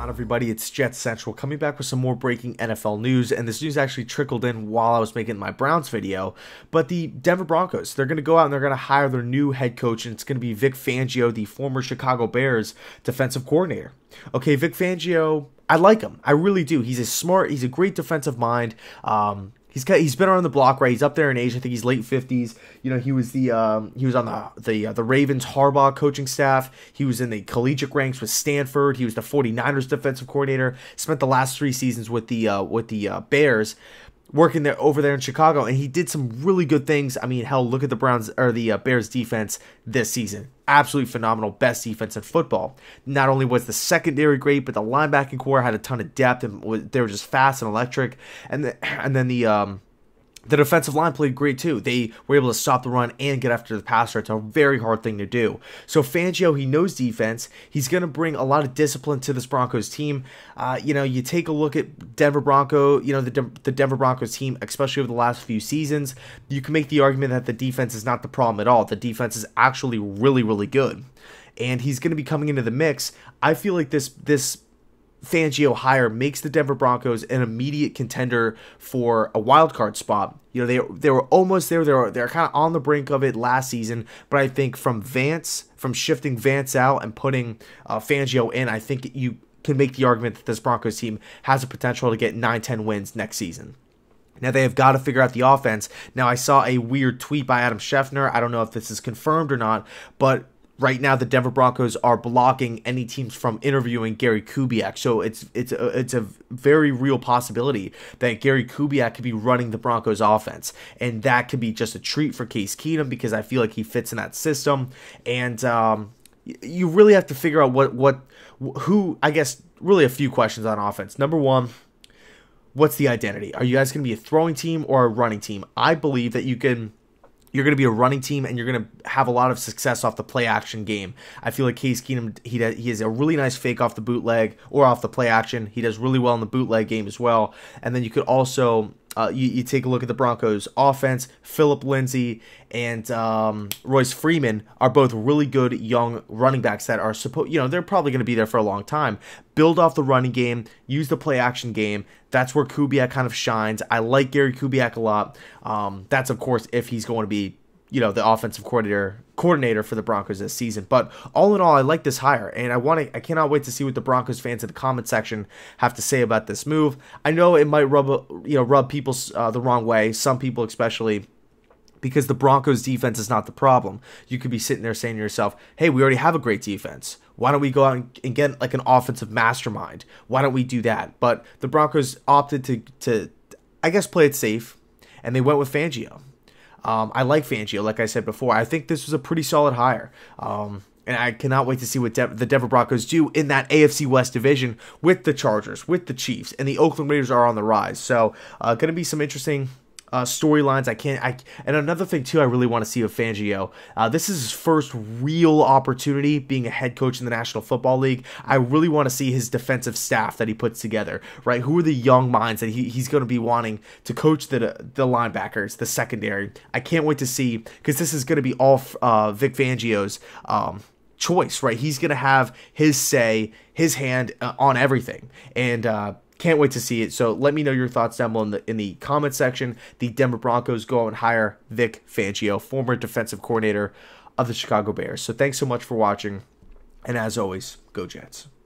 on, everybody? It's JetsCentral coming back with some more breaking NFL news, and this news actually trickled in while I was making my Browns video. But the Denver Broncos, they're going to go out and they're going to hire their new head coach, and it's going to be Vic Fangio, the former Chicago Bears defensive coordinator. Okay, Vic Fangio, I like him. I really do. He's a great defensive mind. He's been around the block, right? He's up there in age. I think he's late 50s. You know, he was on the Ravens Harbaugh coaching staff. He was in the collegiate ranks with Stanford. He was the 49ers defensive coordinator. Spent the last 3 seasons with the Bears, working over there in Chicago, and he did some really good things. I mean, hell, look at the Bears defense this season. Absolutely phenomenal, best defense in football. Not only was the secondary great, but the linebacking core had a ton of depth, and they were just fast and electric. And then the defensive line played great too. They were able to stop the run and get after the passer. It's a very hard thing to do. So Fangio, he knows defense. He's going to bring a lot of discipline to this Broncos team. You take a look at Denver Bronco, the Denver Broncos team, especially over the last few seasons. You can make the argument that the defense is not the problem at all. The defense is actually really, really good. And he's going to be coming into the mix. I feel like this Fangio hire makes the Denver Broncos an immediate contender for a wild card spot. You know, they were almost there. They're kind of on the brink of it last season, but I think from shifting Vance out and putting Fangio in, I think you can make the argument that this Broncos team has the potential to get 9-10 wins next season. Now, they have got to figure out the offense. Now, I saw a weird tweet by Adam Schefter. I don't know if this is confirmed or not, but right now, the Denver Broncos are blocking any teams from interviewing Gary Kubiak. So it's a very real possibility that Gary Kubiak could be running the Broncos offense. And that could be just a treat for Case Keenum because I feel like he fits in that system. And you really have to figure out who, I guess, really a few questions on offense. Number one, what's the identity? Are you guys going to be a throwing team or a running team? I believe that you're going to be a running team, and you're going to have a lot of success off the play-action game. I feel like Case Keenum, he has a really nice fake off the bootleg or off the play-action. He does really well in the bootleg game as well. And then you could also, you take a look at the Broncos' offense. Phillip Lindsay and Royce Freeman are both really good young running backs that are they're probably going to be there for a long time. Build off the running game, use the play-action game. That's where Kubiak kind of shines. I like Gary Kubiak a lot. That's, of course, if he's going to be, the offensive coordinator for the Broncos this season. But all in all, I like this hire, and I cannot wait to see what the Broncos fans in the comment section have to say about this move. I know it might rub people the wrong way, some people especially, because the Broncos defense is not the problem. You could be sitting there saying to yourself, hey, we already have a great defense. Why don't we go out and get like an offensive mastermind? Why don't we do that? But the Broncos opted to I guess, play it safe, and they went with Fangio. I like Fangio, like I said before. I think this was a pretty solid hire. And I cannot wait to see what the Denver Broncos do in that AFC West division with the Chargers, with the Chiefs, and the Oakland Raiders are on the rise. So, going to be some interesting storylines. And another thing too, I really want to see with Fangio. This is his first real opportunity being a head coach in the National Football League. I really want to see his defensive staff that he puts together. Right, who are the young minds that he's going to be wanting to coach the linebackers, the secondary. I can't wait to see, because this is going to be all Vic Fangio's choice. Right, he's going to have his say, his hand on everything, and can't wait to see it. So let me know your thoughts down below in the comment section. The Denver Broncos go out and hire Vic Fangio, former defensive coordinator of the Chicago Bears. So thanks so much for watching. And as always, go Jets.